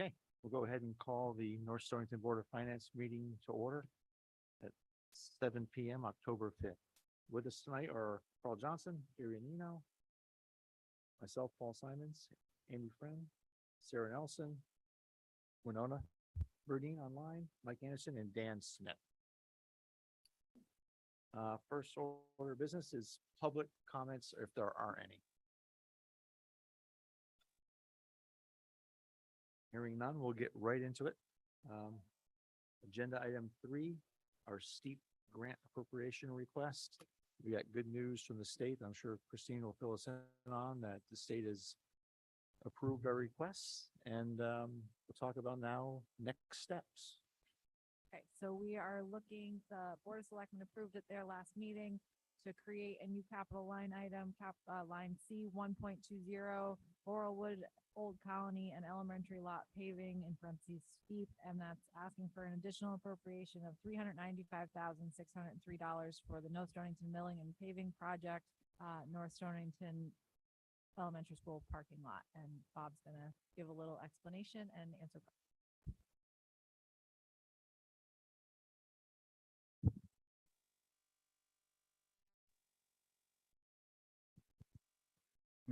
Okay, we'll go ahead and call the North Stonington Board of Finance meeting to order at 7 PM, October 5th. With us tonight are Carl Johnson, Gary Anino, myself, Paul Simons, Amy Friend, Sarah Nelson, Winona Burdine online, Mike Anderson, and Dan Smith. First order of business is public comments, if there are any. Hearing none, we'll get right into it. Agenda item 3, our steep grant appropriation request. We got good news from the state. I'm sure Christine will fill us in on that. The state has approved our requests, and we'll talk about now next steps. Okay, so we are looking, the Board of Selectmen approved at their last meeting to create a new capital line item, line C 1.20, Borrowwood, Old Colony and Elementary Lot paving in parentheses steep, and that's asking for an additional appropriation of $395,603 for the North Stonington Milling and Paving Project, North Stonington Elementary School parking lot. And Bob's gonna give a little explanation and answer.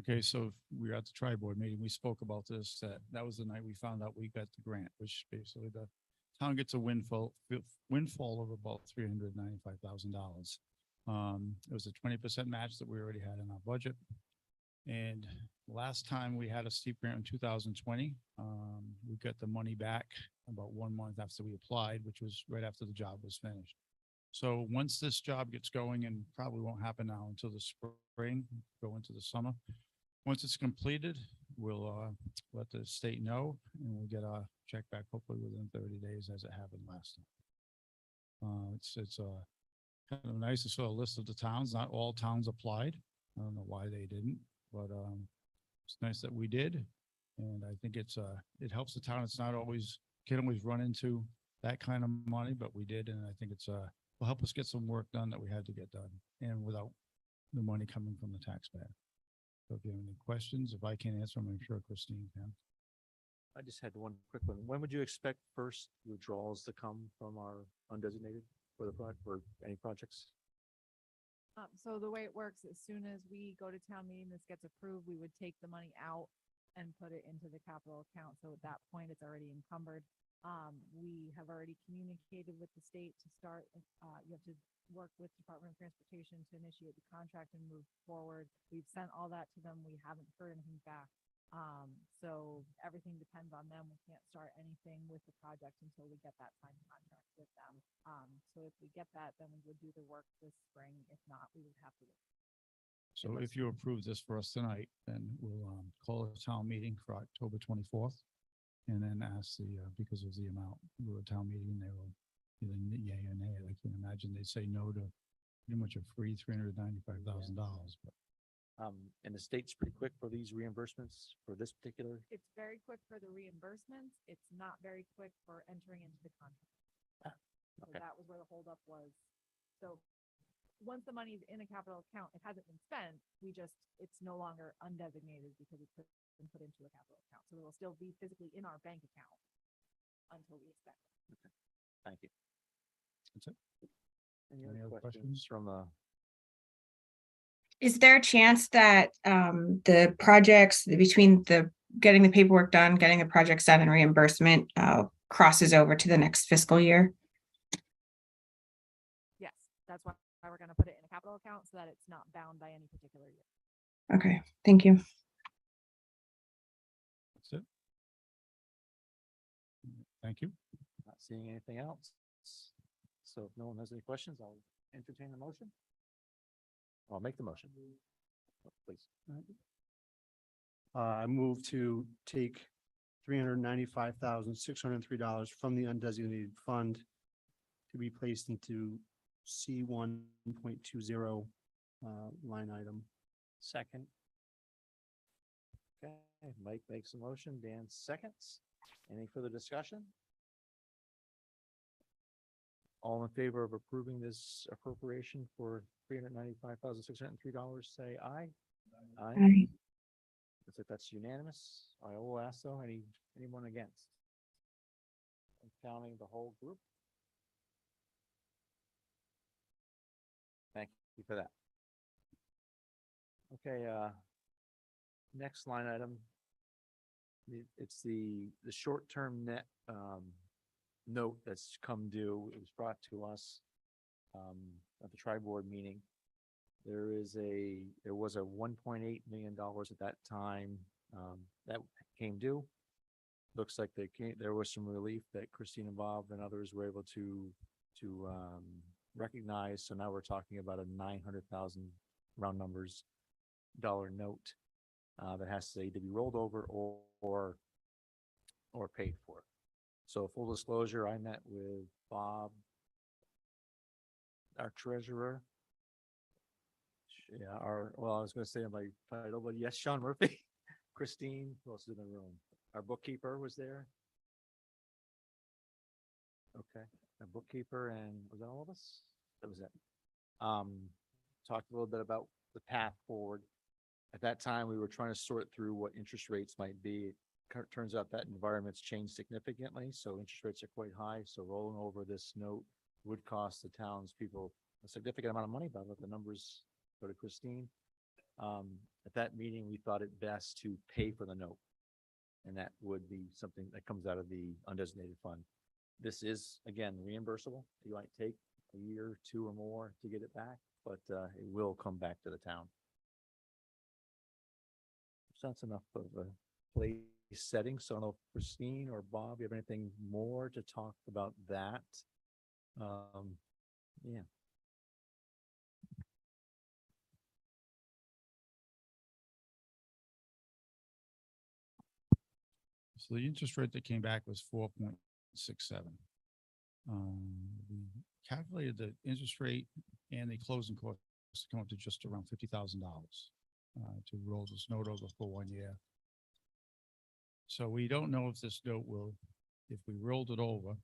Okay, so we were at the tri-board meeting, we spoke about this, that was the night we found out we got the grant, which basically the town gets a windfall of about $395,000. It was a 20% match that we already had in our budget. And last time we had a steep grant in 2020, we got the money back about 1 month after we applied, which was right after the job was finished. So once this job gets going, and probably won't happen now until the spring, go into the summer. Once it's completed, we'll let the state know, and we'll get our check back hopefully within 30 days as it happened last time. It's kind of nice to sort of list of the towns. Not all towns applied. I don't know why they didn't, but it's nice that we did. And I think it helps the town. It's not always, can't always run into that kind of money, but we did. And I think will help us get some work done that we had to get done, and without the money coming from the taxpayer. So if you have any questions, if I can't answer them, I'm sure Christine can. I just had one quick one. When would you expect first withdrawals to come from our undesignated for the project or any projects? So the way it works, as soon as we go to town meeting, this gets approved, we would take the money out and put it into the capital account. So at that point, it's already encumbered. We have already communicated with the state to start. You have to work with Department of Transportation to initiate the contract and move forward. We've sent all that to them. We haven't heard anything back. So everything depends on them. We can't start anything with the project until we get that signed contract with them. So if we get that, then we would do the work this spring. If not, we would have to wait. So if you approve this for us tonight, then we'll call a town meeting for October 24th. And then ask because of the amount, we're a town meeting, they will either yay or nay. I can imagine they'd say no to pretty much a free $395,000. But And the state's pretty quick for these reimbursements for this particular. It's very quick for the reimbursements. It's not very quick for entering into the contract. So Okay. that was where the holdup was. So once the money's in a capital account, it hasn't been spent. It's no longer undesignated because it's been put into a capital account. So it will still be physically in our bank account until we expect it. Okay. Thank you. That's it. Any other questions from Is there a chance that the projects between the getting the paperwork done, getting the projects done and reimbursement crosses over to the next fiscal year? Yes, that's why we're going to put it in a capital account so that it's not bound by any particular year. Okay, thank you. That's it. Thank you. not seeing anything else? So if no one has any questions, I'll entertain the motion. I'll make the motion. Please. I move to take $395,603 from the undesignated fund to be placed into C 1.20 line item. Second. Okay, Mike makes a motion, Dan seconds. Any further discussion? All in favor of approving this appropriation for $395,603, say aye. Aye. Looks like that's unanimous. I will ask though, anyone against? counting the whole group? Thank you for that. Okay, next line item. It's the short-term net, note that's come due. It was brought to us, at the tri-board meeting. There was a $1.8 million at that time, that came due. Looks like there was some relief that Christine and Bob and others were able to recognize. So now we're talking about a 900,000 round numbers dollar note, that has to either be rolled over or paid for. So full disclosure, I met with Bob, our treasurer. Yeah, I was gonna say my title, but yes, Sean Murphy, Christine, who else is in the room? Our bookkeeper was there. Okay, our bookkeeper, and was that all of us? That was it. Talked a little bit about the path forward. At that time, we were trying to sort through what interest rates might be. Turns out that environment's changed significantly, so interest rates are quite high. So rolling over this note would cost the townspeople a significant amount of money, but I'll let the numbers go to Christine. At that meeting, we thought it best to pay for the note. And that would be something that comes out of the undesignated fund. This is, again, reimbursable. You might take a year, 2 or more to get it back, but it will come back to the town. So that's enough of a place setting. So I don't know if Christine or Bob, you have anything more to talk about that? Yeah. So the interest rate that came back was 4.67. We calculated the interest rate and the closing costs to come up to just around $50,000 to roll this note over for 1 year. So we don't know if this note will, if we rolled it over,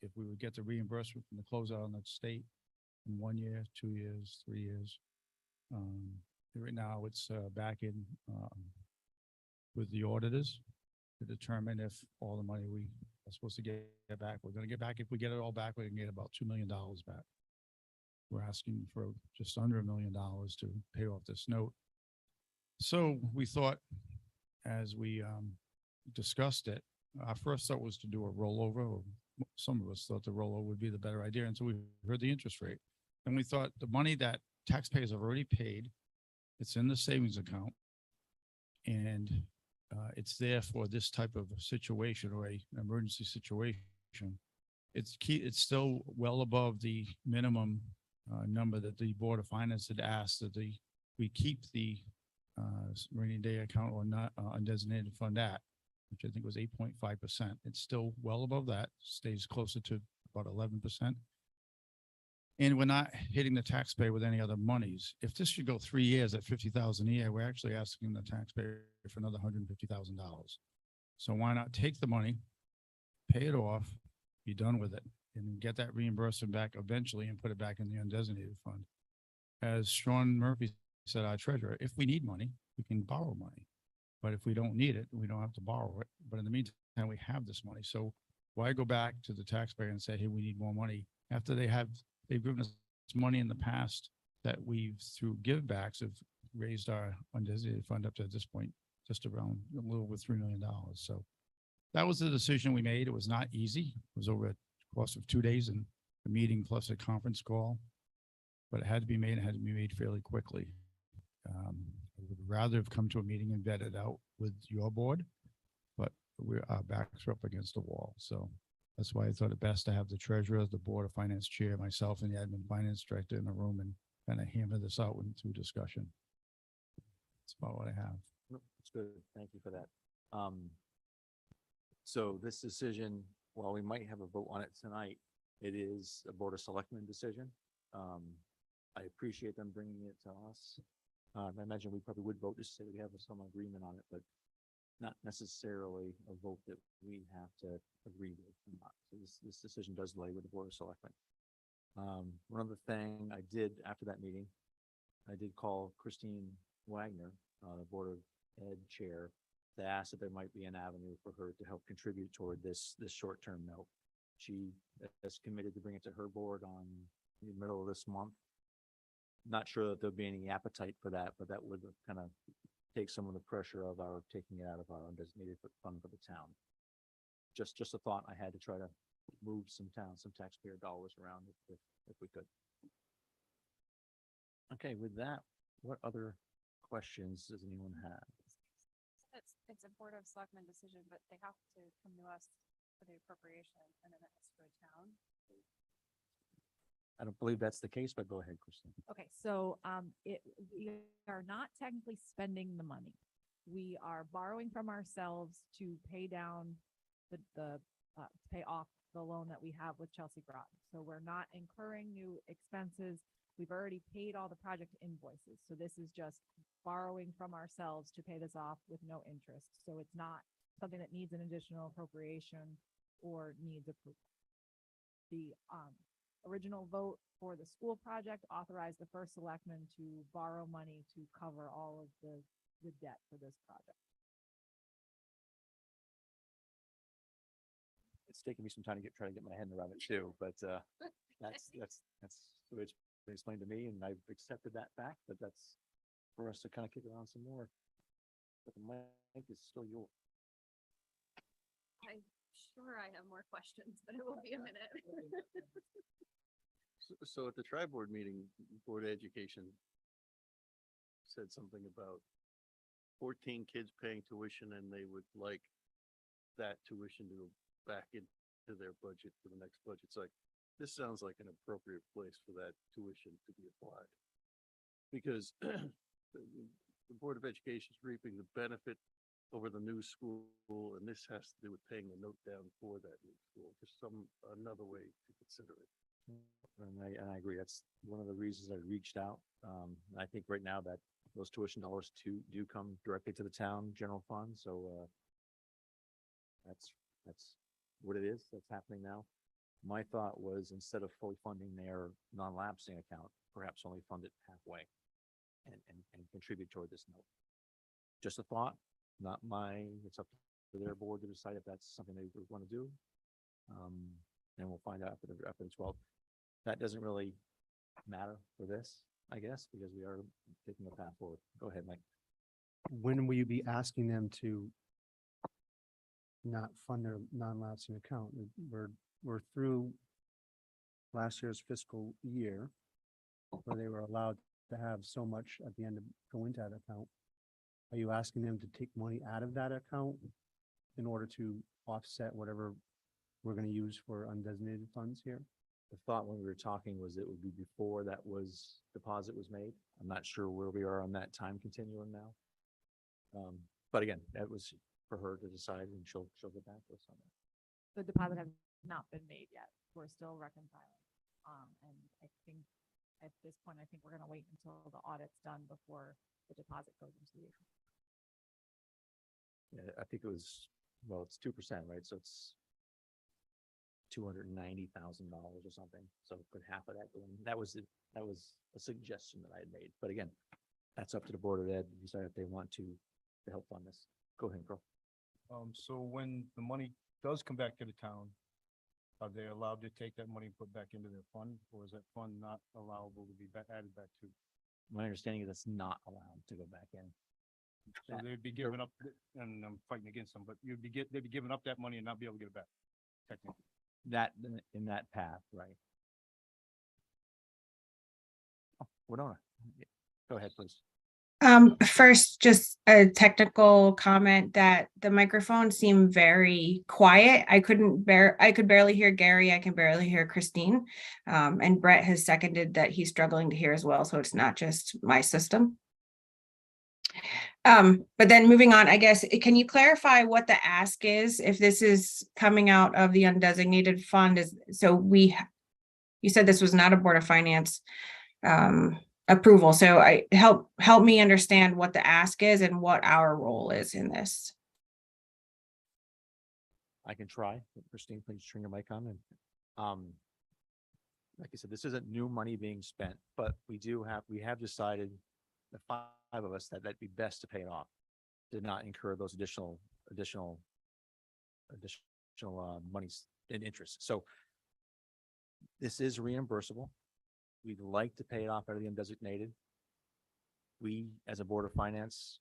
if we would get the reimbursement from the closeout on the state in 1 year, 2 years, 3 years. Right now, it's back in with the auditors to determine if all the money we are supposed to get back, we're going to get back. If we get it all back, we can get about $2 million back. We're asking for just under $1 million to pay off this note. So we thought, as we discussed it, our first thought was to do a rollover. Or some of us thought the rollover would be the better idea until we heard the interest rate. And we thought the money that taxpayers have already paid, it's in the savings account, and it's there for this type of situation or an emergency situation. It's still well above the minimum number that the Board of Finance had asked that we keep the rainy day account or not undesignated fund at, which I think was 8.5%. It's still well above that, stays closer to about 11%. And we're not hitting the taxpayer with any other monies. If this should go 3 years at $50,000 a year, we're actually asking the taxpayer for another $150,000. So why not take the money, pay it off, be done with it, and get that reimbursement back eventually and put it back in the undesignated fund? As Sean Murphy said, our treasurer, if we need money, we can borrow money. But if we don't need it, we don't have to borrow it. But in the meantime, we have this money. So why go back to the taxpayer and say, hey, we need more money after they've given us money in the past that we've, through givebacks, have raised our undesignated fund up to this point, just around a little over $3 million. So that was the decision we made. It was not easy. It was over a course of 2 days and a meeting plus a conference call, but it had to be made. It had to be made fairly quickly. I would rather have come to a meeting and vet it out with your board, but our backs are up against the wall. So that's why I thought it best to have the treasurer, the Board of Finance chair, myself, and the admin finance director in the room and kind of hammer this out through discussion. That's about what I have. That's good. Thank you for that. So this decision, while we might have a vote on it tonight, it is a Board of Selectmen decision. I appreciate them bringing it to us. I imagine we probably would vote to say we have some agreement on it, but not necessarily a vote that we have to agree with. So this decision does lay with the Board of Selectmen. One other thing I did after that meeting, I did call Christine Wagner, the Board of Ed chair, to ask if there might be an avenue for her to help contribute toward this short-term note. She has committed to bring it to her board on the middle of this month. Not sure that there'll be any appetite for that, but that would kind of take some of the pressure of our taking it out of our undesignated fund for the town. Just a thought I had to try to move some taxpayer dollars around if we could. Okay, with that, what other questions does anyone have? It's a Board of Selectmen decision, but they have to come to us for the appropriation and then it's for town. I don't believe that's the case, but go ahead, Christine. Okay, so, we are not technically spending the money. We are borrowing from ourselves to pay down pay off the loan that we have with Chelsea Groton. So we're not incurring new expenses. We've already paid all the project invoices. So this is just borrowing from ourselves to pay this off with no interest. So it's not something that needs an additional appropriation or needs approval. The, original vote for the school project authorized the first selectman to borrow money to cover all of the debt for this project. It's taking me some time to try to get my head around it too, but that's the way it's been explained to me, and I've accepted that fact, but that's for us to kind of kick around some more. But the mic is still yours. I'm sure I have more questions, but it will be a minute. So at the tri-board meeting, Board of Education said something about 14 kids paying tuition and they would like that tuition to go back into their budget for the next budget. It's like, this sounds like an appropriate place for that tuition to be applied. Because the Board of Education is reaping the benefit over the new school, and this has to do with paying the note down for that new school. Just another way to consider it. And I agree. That's one of the reasons I reached out. I think right now that those tuition dollars do come directly to the town general fund. So that's what it is. That's happening now. My thought was instead of fully funding their non-lapsing account, perhaps only fund it halfway and contribute toward this note. Just a thought, not mine. It's up to their board to decide if that's something they would want to do. And we'll find out after the 12th. That doesn't really matter for this, I guess, because we are taking a path forward. Go ahead, Mike. When will you be asking them to not fund their non-lapsing account? We're through last year's fiscal year where they were allowed to have so much at the end of go into that account. Are you asking them to take money out of that account in order to offset whatever we're going to use for undesignated funds here? The thought when we were talking was it would be before deposit was made. I'm not sure where we are on that time continuum now. But again, that was for her to decide and she'll get back to us on that. The deposit has not been made yet. We're still reconciling. And I think at this point, I think we're gonna wait until the audit's done before the deposit goes into the account. Yeah, I think it was, well, it's 2%, right? So it's $290,000 or something. So put half of that going. That was a suggestion that I had made. But again, that's up to the Board of Ed to decide if they want to help fund this. Go ahead, Carl. So when the money does come back to the town, are they allowed to take that money and put back into their fund, or is that fund not allowable to be added back to? My understanding is it's not allowed to go back in. So they'd be giving up, and I'm fighting against them, but they'd be giving up that money and not be able to get it back, technically. That in that path, right? Oh, Winona, go ahead, please. First, just a technical comment that the microphone seemed very quiet. I could barely hear Gary. I can barely hear Christine. And Brett has seconded that he's struggling to hear as well. So it's not just my system. But then moving on, I guess, can you clarify what the ask is? If this is coming out of the undesignated fund, you said this was not a Board of Finance approval. So help me understand what the ask is and what our role is in this. I can try. Christine, please turn your mic on. And like I said, this isn't new money being spent, but we have decided, the 5 of us, that'd be best to pay it off, to not incur those additional monies in interest. So this is reimbursable. We'd like to pay it off out of the undesignated. We, as a Board of Finance,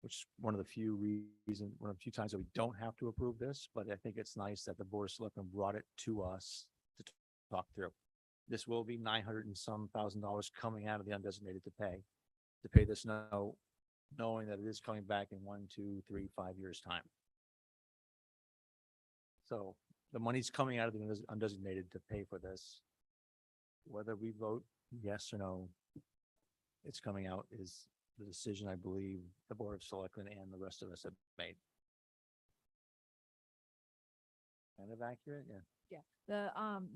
which is one of the few one of the few times that we don't have to approve this, but I think it's nice that the Board of Selectmen brought it to us to talk through. This will be 900 and some $1,000 coming out of the undesignated to pay this note, knowing that it is coming back in 1, 2, 3, 5 years' time. So the money's coming out of the undesignated to pay for this. Whether we vote yes or no, it's coming out is the decision I believe the Board of Selectmen and the rest of us have made. Kind of accurate, yeah.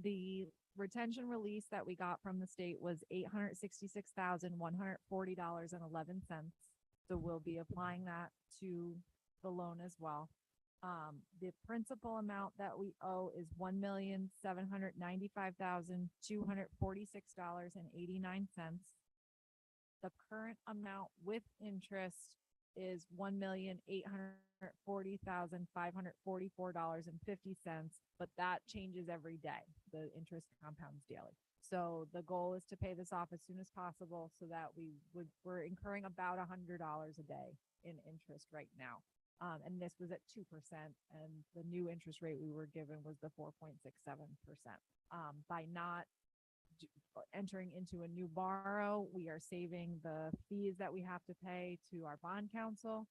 The retention release that we got from the state was $866,140.11. So we'll be applying that to the loan as well. The principal amount that we owe is $1,795,246.89. The current amount with interest is $1,840,544.50, but that changes every day. The interest compounds daily. So the goal is to pay this off as soon as possible so that we're incurring about $100 a day in interest right now. And this was at 2%, and the new interest rate we were given was the 4.67%. By not entering into a new borrow, we are saving the fees that we have to pay to our bond counsel.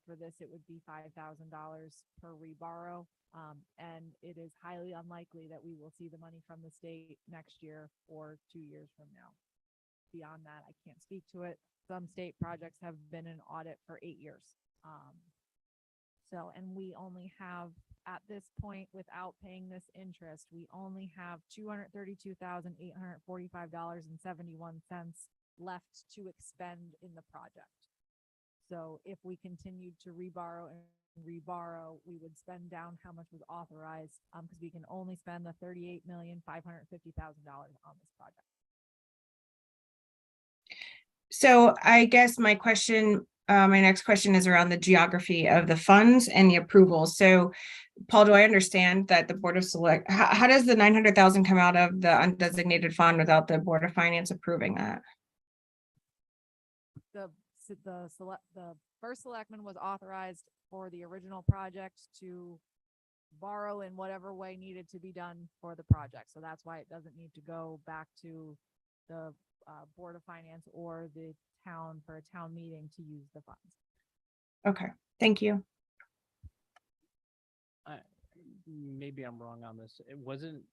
For this, it would be $5,000 per reborrow. And it is highly unlikely that we will see the money from the state next year or 2 years from now. Beyond that, I can't speak to it. Some state projects have been in audit for 8 years. And we only have, at this point, without paying this interest, we only have $232,845.71 left to expend in the project. So if we continued to reborrow and reborrow, we would spend down how much was authorized, because we can only spend the $38,550,000 on this project. So I guess my next question is around the geography of the funds and the approval. So Paul, do I understand that the Board of how does the 900,000 come out of the undesignated fund without the Board of Finance approving that? The first selectman was authorized for the original project to borrow in whatever way needed to be done for the project. So that's why it doesn't need to go back to the Board of Finance or the town for a town meeting to use the funds. Okay, thank you. Maybe I'm wrong on this. It wasn't,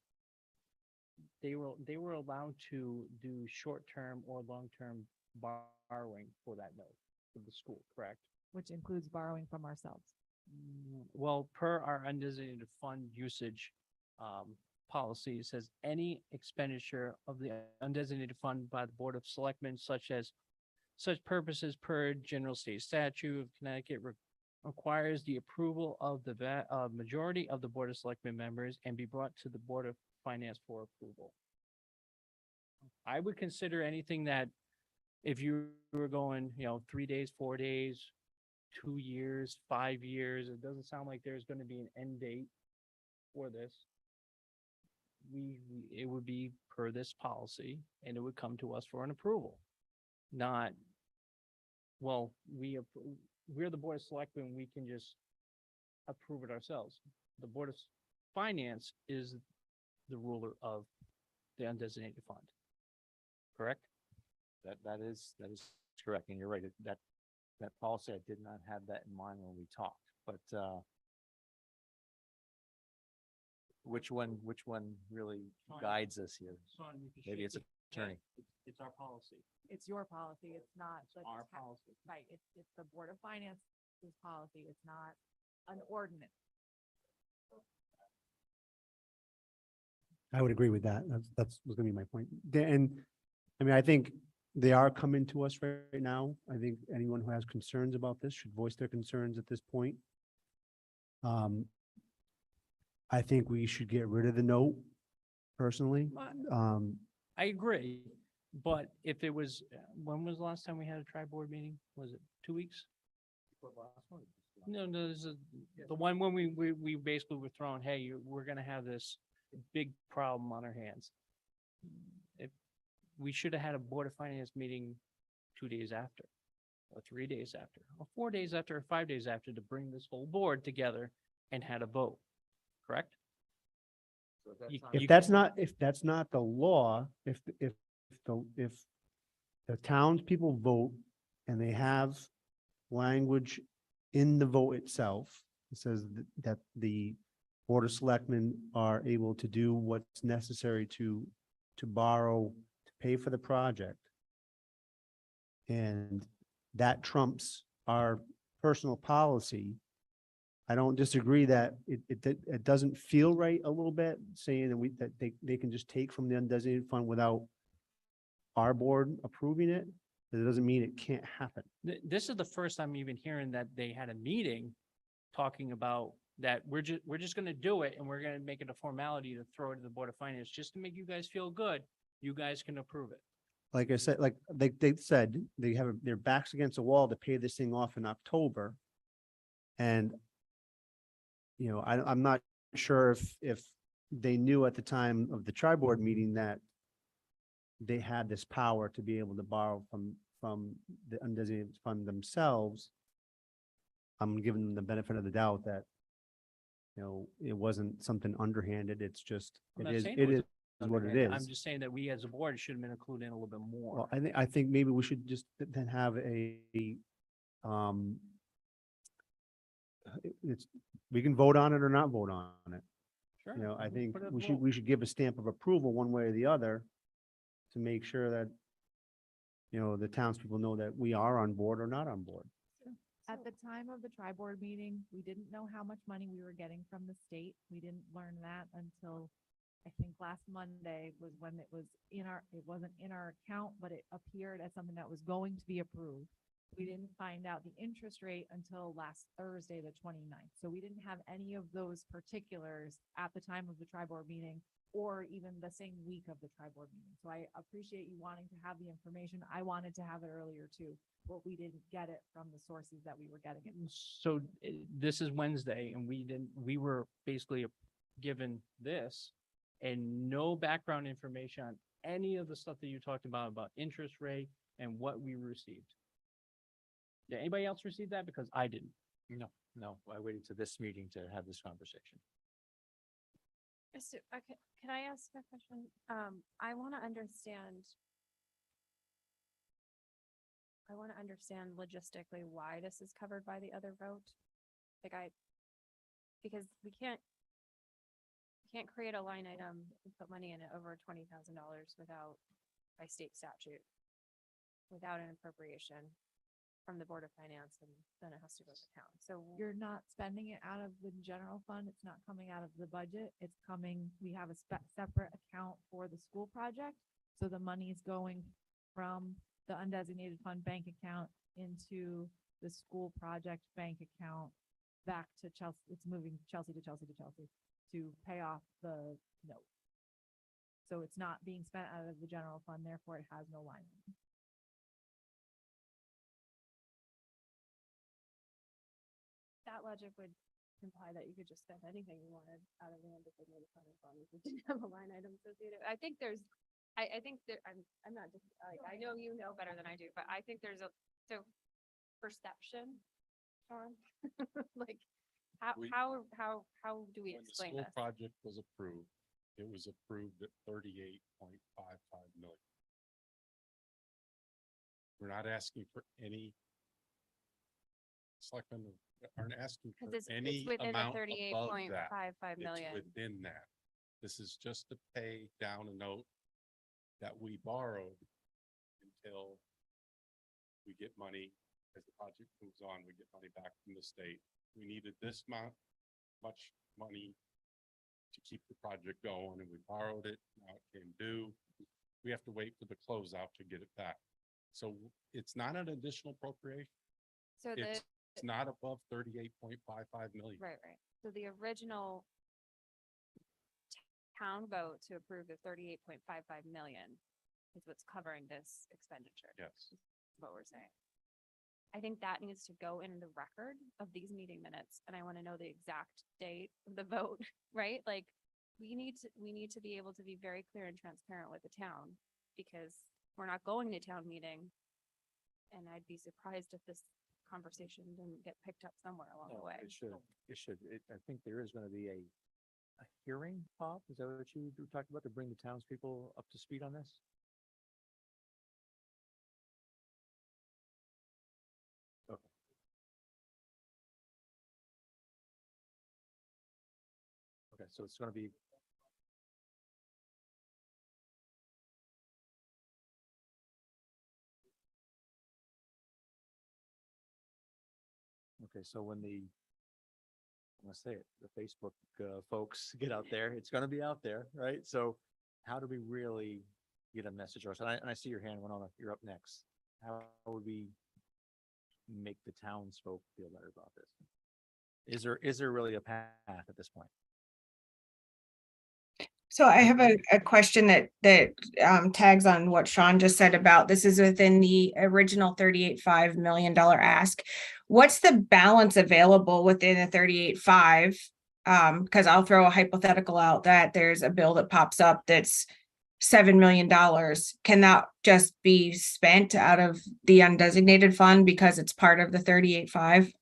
they were allowed to do short-term or long-term borrowing for that note for the school, correct? Which includes borrowing from ourselves. Well, per our undesignated fund usage policy, it says any expenditure of the undesignated fund by the Board of Selectmen, such purposes per general state statute of Connecticut requires the approval of the majority of the Board of Selectmen members and be brought to the Board of Finance for approval. I would consider anything that if you were going, 3 days, 4 days, 2 years, 5 years, it doesn't sound like there's going to be an end date for this. It would be per this policy and it would come to us for an approval. Not, well, we're the Board of Selectmen, we can just approve it ourselves. The Board of Finance is the ruler of the undesignated fund. Correct? That is correct. And you're right. That policy, I did not have that in mind when we talked, but, which one really guides us here? Maybe it's attorney. It's our policy. It's your policy. It's not the Our ta- policy. Right. It's the Board of Finance's policy. It's not an ordinance. I would agree with that. That's was gonna be my point. And I mean, I think they are coming to us right now. I think anyone who has concerns about this should voice their concerns at this point. I think we should get rid of the note personally. I agree, but if it was, when was the last time we had a tri-board meeting? Was it 2 weeks? No, this is, The one when we basically were thrown, hey, we're gonna have this big problem on our hands. If, we should have had a Board of Finance meeting 2 days after, or 3 days after, or 4 days after, or 5 days after to bring this whole board together and had a vote, correct? So at that You- time- If that's not the law, if the townspeople vote and they have language in the vote itself, it says that the Board of Selectmen are able to do what's necessary to borrow, to pay for the project. And that trumps our personal policy. I don't disagree that it doesn't feel right a little bit, saying that they can just take from the undesignated fund without our board approving it. But it doesn't mean it can't happen. This is the first time even hearing that they had a meeting talking about that we're just gonna do it and we're gonna make it a formality to throw it to the Board of Finance, just to make you guys feel good. You guys can approve it. Like I said, like they said, they have their backs against the wall to pay this thing off in October. And I'm not sure if they knew at the time of the tri-board meeting that they had this power to be able to borrow from the undesignated fund themselves. I'm giving them the benefit of the doubt that, it wasn't something underhanded. It's just, I'm it not is, saying it was is what it underhanded. is. I'm just saying that we as a board should have been included in a little bit more. Well, I think maybe we should just then have we can vote on it or not vote on it. Sure. I think Put it we vote. should give a stamp of approval one way or the other to make sure that, the townspeople know that we are on board or not on board. At the time of the tri-board meeting, we didn't know how much money we were getting from the state. We didn't learn that until I think last Monday was when it wasn't in our account, but it appeared as something that was going to be approved. We didn't find out the interest rate until last Thursday, the 29th. So we didn't have any of those particulars at the time of the tri-board meeting or even the same week of the tri-board meeting. So I appreciate you wanting to have the information. I wanted to have it earlier too, but we didn't get it from the sources that we were getting it. So this is Wednesday and we were basically given this and no background information on any of the stuff that you talked about interest rate and what we received. Did anybody else receive that? Because I didn't. No, I waited to this meeting to have this conversation. So, okay, can I ask a question? I want to understand logistically why this is covered by the other vote. Because we can't create a line item and put money in it over $20,000 by state statute, without an appropriation from the Board of Finance, and then it has to go to town. So You're not spending it out of the general fund. It's not coming out of the budget. It's coming, we have a separate account for the school project. So the money is going from the undesignated fund bank account into the school project bank account back to Chelsea. It's moving Chelsea to pay off the note. So it's not being spent out of the general fund, therefore it has no line item. that logic would imply that you could just spend anything you wanted out of the undesignated fund as long as you didn't have a line item associated. I think I'm not just, like, I know you know better than I do, but I think there's perception, Sean, like, how do we When the explain school this? project was approved, it was approved at 38.55 million. We're not asking for any. Selectmen aren't asking for Because any it's within the amount above that. 38.55 million. It's within that. This is just to pay down a note that we borrowed until we get money, as the project moves on, we get money back from the state. We needed this much money to keep the project going, and we borrowed it. Now it came due. We have to wait for the closeout to get it back. So it's not an additional appropriation. So It's not above 38.55 million. right. So the original town vote to approve the 38.55 million is what's covering this expenditure. Yes. Is what we're saying. I think that needs to go in the record of these meeting minutes, and I want to know the exact date of the vote, right? Like, we need to be able to be very clear and transparent with the town, because we're not going to town meeting. And I'd be surprised if this conversation didn't get picked up somewhere along the No, way. It should, I think there is gonna be a hearing, Bob, is that what you talked about, to bring the townspeople up to speed on this? Okay. Okay, so it's gonna be. Okay, so when I'm gonna say it, the Facebook folks get out there, it's gonna be out there, right? So how do we really get a message? Or, and I see your hand, Winona, you're up next. How would we make the townsfolk feel better about this? Is there really a path at this point? So I have a question that tags on what Sean just said about this is within the original $38.5 million ask. What's the balance available within the 38.5? Because I'll throw a hypothetical out that there's a bill that pops up that's $7 million. Can that just be spent out of the undesignated fund because it's part of the 38.5?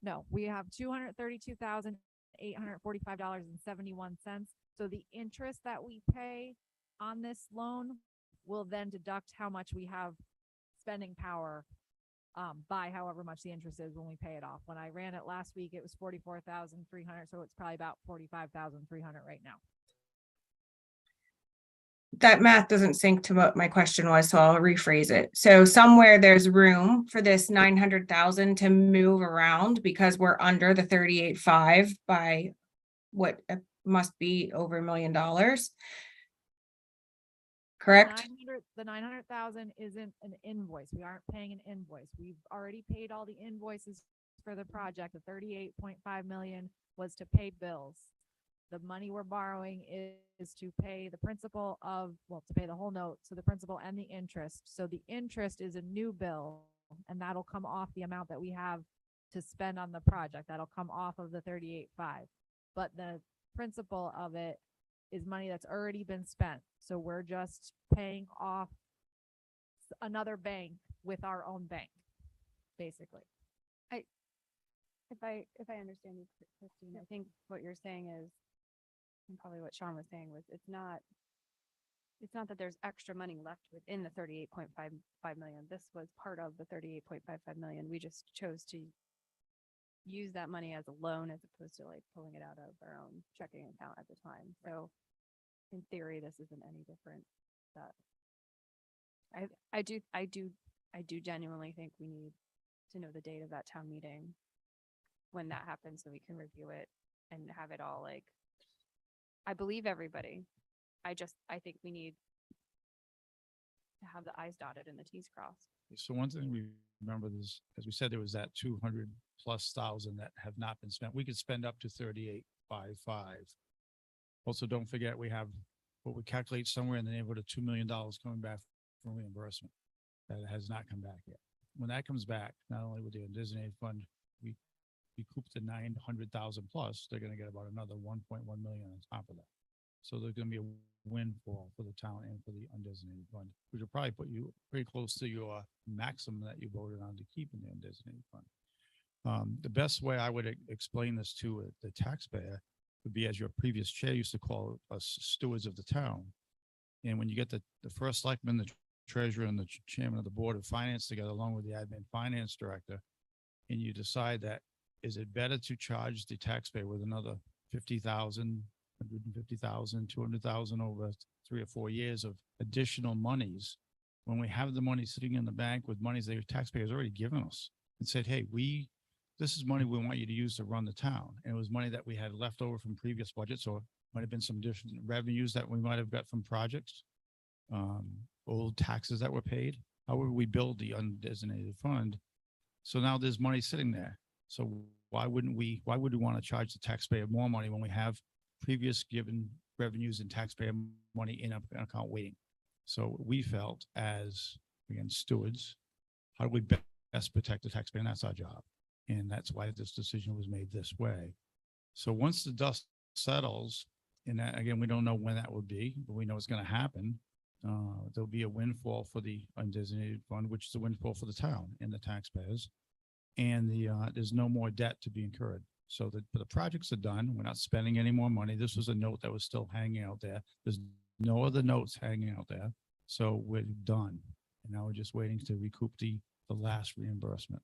No, we have $232,845.71. So the interest that we pay on this loan will then deduct how much we have spending power by however much the interest is when we pay it off. When I ran it last week, it was 44,300. So it's probably about 45,300 right now. That math doesn't sync to what my question was, so I'll rephrase it. So somewhere there's room for this 900,000 to move around because we're under the 38.5 by what must be over $1 million. Correct? The 900,000 isn't an invoice. We aren't paying an invoice. We've already paid all the invoices for the project. The 38.5 million was to pay bills. The money we're borrowing is to pay the principal of, well, to pay the whole note, so the principal and the interest. So the interest is a new bill, and that'll come off the amount that we have to spend on the project. That'll come off of the 38.5. But the principal of it is money that's already been spent. So we're just paying off another bank with our own bank, basically. If I understand you, Christine, I think what you're saying is, and probably what Sean was saying was, it's not that there's extra money left within the 38.55 million. This was part of the 38.55 million. We just chose to use that money as a loan as opposed to like pulling it out of our own checking account at the time. So in theory, this isn't any different. That I do genuinely think we need to know the date of that town meeting when that happens, so we can review it and have it all like, I believe everybody. I think we need to have the I's dotted and the T's crossed. So one thing we remember is, as we said, there was that 200,000+ that have not been spent. We could spend up to 38.55. Also, don't forget, we have what we calculate somewhere in the neighborhood of $2 million coming back from reimbursement that has not come back yet. When that comes back, not only with the undesignated fund, we recoup the 900,000 plus, they're going to get about another 1.1 million on top of that. So there's going to be a windfall for the town and for the undesignated fund, which will probably put you pretty close to your maximum that you voted on to keep in the undesignated fund. The best way I would explain this to the taxpayer would be, as your previous chair used to call us, stewards of the town. And when you get the first selectman, the treasurer, and the chairman of the board of finance together, along with the admin finance director, and you decide that, is it better to charge the taxpayer with another 50,000, 150,000, 200,000 over 3 or 4 years of additional monies when we have the money sitting in the bank with monies that the taxpayers already given us and said, hey, this is money we want you to use to run the town. And it was money that we had left over from previous budgets, or might have been some additional revenues that we might have got from projects, old taxes that were paid. However, we build the undesignated fund. So now there's money sitting there. So why would we want to charge the taxpayer more money when we have previous given revenues and taxpayer money in an account waiting? So we felt, as again stewards, how do we best protect the taxpayer, and that's our job. And that's why this decision was made this way. So once the dust settles, and that, again, we don't know when that will be, but we know it's gonna happen. There'll be a windfall for the undesignated fund, which is a windfall for the town and the taxpayers. And there's no more debt to be incurred. So the projects are done. We're not spending any more money. This was a note that was still hanging out there. There's no other notes hanging out there. So we're done. And now we're just waiting to recoup the last reimbursement.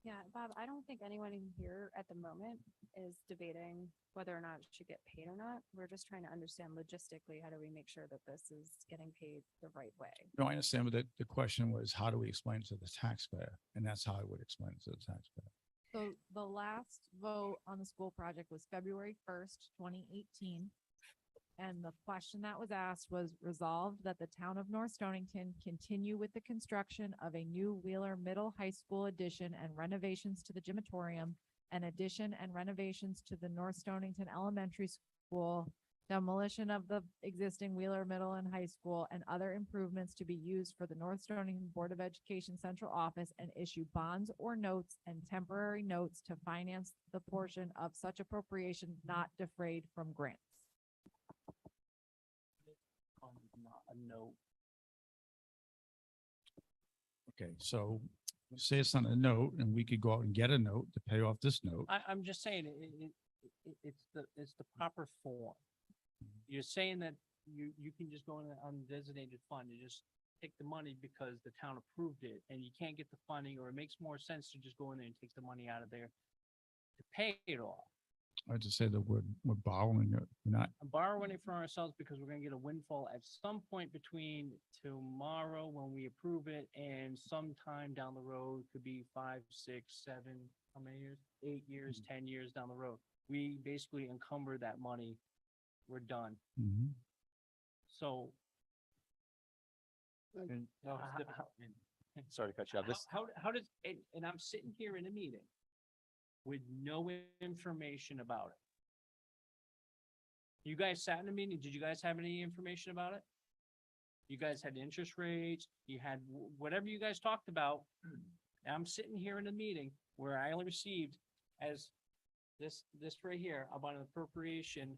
Yeah, Bob, I don't think anyone in here at the moment is debating whether or not it should get paid or not. We're just trying to understand logistically, how do we make sure that this is getting paid the right way? No, I understand, but the question was, how do we explain it to the taxpayer? And that's how I would explain it to the taxpayer. So the last vote on the school project was February 1st, 2018. And the question that was asked was resolved that the town of North Stonington continue with the construction of a new Wheeler Middle High School addition and renovations to the gymatorium, and addition and renovations to the North Stonington Elementary School, demolition of the existing Wheeler Middle and High School, and other improvements to be used for the North Stonington Board of Education Central Office, and issue bonds or notes and temporary notes to finance the portion of such appropriation not defrayed from grants. Not a note. Okay, so say it's on a note and we could go out and get a note to pay off this note. I'm just saying, it's the proper form. You're saying that you can just go in an undesignated fund and just take the money because the town approved it, and you can't get the funding, or it makes more sense to just go in there and take the money out of there to pay it off. I just say that we're borrowing it, we're not, I'm borrowing it for ourselves because we're gonna get a windfall at some point between tomorrow when we approve it and sometime down the road, could be 5, 6, 7, how many years? 8 years, 10 years down the road. We basically encumber that money. We're done. Mhm. So. And- how- Sorry to cut you off. This, How does, and I'm sitting here in a meeting with no information about it. You guys sat in a meeting, did you guys have any information about it? You guys had interest rates, you had whatever you guys talked about. And I'm sitting here in a meeting where I only received as this right here about an appropriation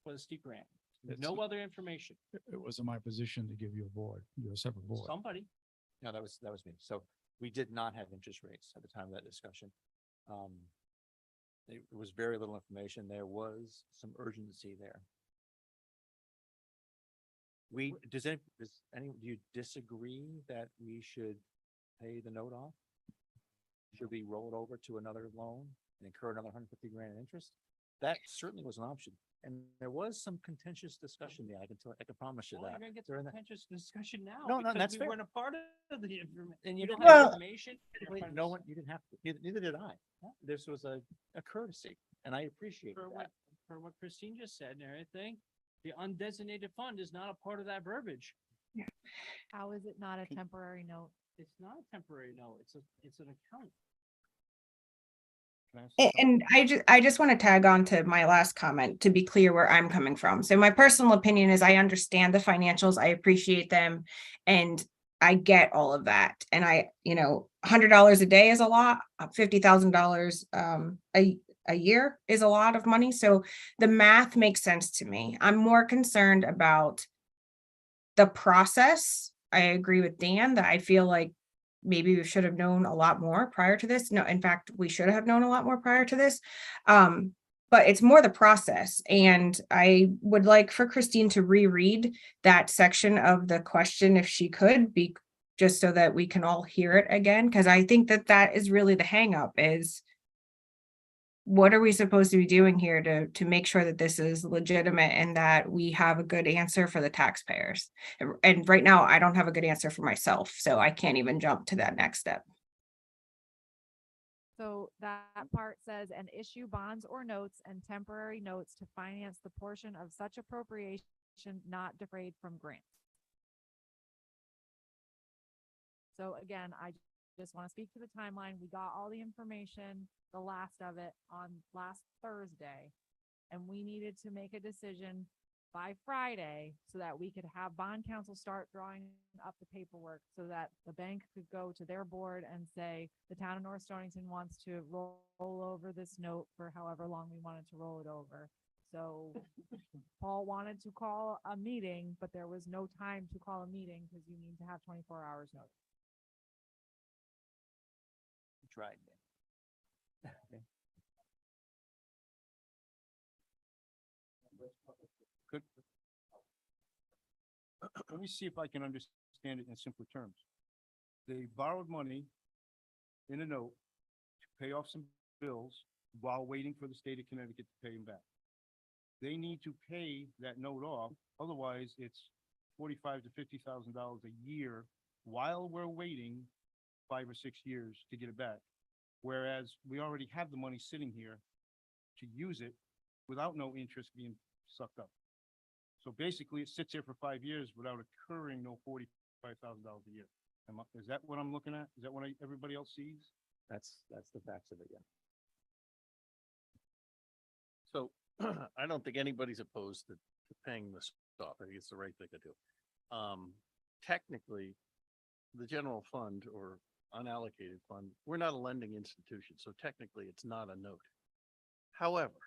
for the steep grant. No other information. It wasn't my position to give you a board, you're a separate board. Somebody, no, that was me. So we did not have interest rates at the time of that discussion. There was very little information. There was some urgency there. Do you disagree that we should pay the note off? Should we roll it over to another loan and incur another $150,000 in interest? That certainly was an option. And there was some contentious discussion there. I can promise you well, you're that. gonna get during the that- contentious discussion now. No, because that's we fair. weren't a part of the information. And You you don't didn't have Well- information. No one, you didn't have to, neither did I. This was a courtesy and I appreciate For that. what Christine just said and everything, the undesignated fund is not a part of that verbiage. How is it not a temporary note? It's not a temporary note, it's an account. Can I ask you something? And I just want to tag on to my last comment to be clear where I'm coming from. So my personal opinion is I understand the financials, I appreciate them, and I get all of that. And $100 a day is a lot, $50,000 a year is a lot of money. So the math makes sense to me. I'm more concerned about the process. I agree with Dan that I feel like maybe we should have known a lot more prior to this. No, in fact, we should have known a lot more prior to this. But it's more the process. And I would like for Christine to reread that section of the question if she could be, just so that we can all hear it again. Because I think that is really the hangup is what are we supposed to be doing here to make sure that this is legitimate and that we have a good answer for the taxpayers? And right now, I don't have a good answer for myself, so I can't even jump to that next step. So that part says, and issue bonds or notes and temporary notes to finance the portion of such appropriation not defrayed from grants. So again, I just want to speak to the timeline. We got all the information, the last of it on last Thursday. And we needed to make a decision by Friday so that we could have bond council start drawing up the paperwork so that the bank could go to their board and say, the town of North Stonington wants to roll over this note for however long we wanted to roll it over. So Paul wanted to call a meeting, but there was no time to call a meeting because you need to have 24 hours notice. Tried. Okay. Could. Let me see if I can understand it in simpler terms. They borrowed money in a note to pay off some bills while waiting for the state of Connecticut to pay them back. They need to pay that note off, otherwise it's $45,000 to $50,000 a year while we're waiting 5 or 6 years to get it back. Whereas we already have the money sitting here to use it without no interest being sucked up. So basically, it sits here for 5 years without incurring no $45,000 a year. Is that what I'm looking at? Is that what everybody else sees? That's the facts of it, yeah. So I don't think anybody's opposed to paying this off. I think it's the right thing to do. Technically, the general fund or unallocated fund, we're not a lending institution, so technically it's not a note. However,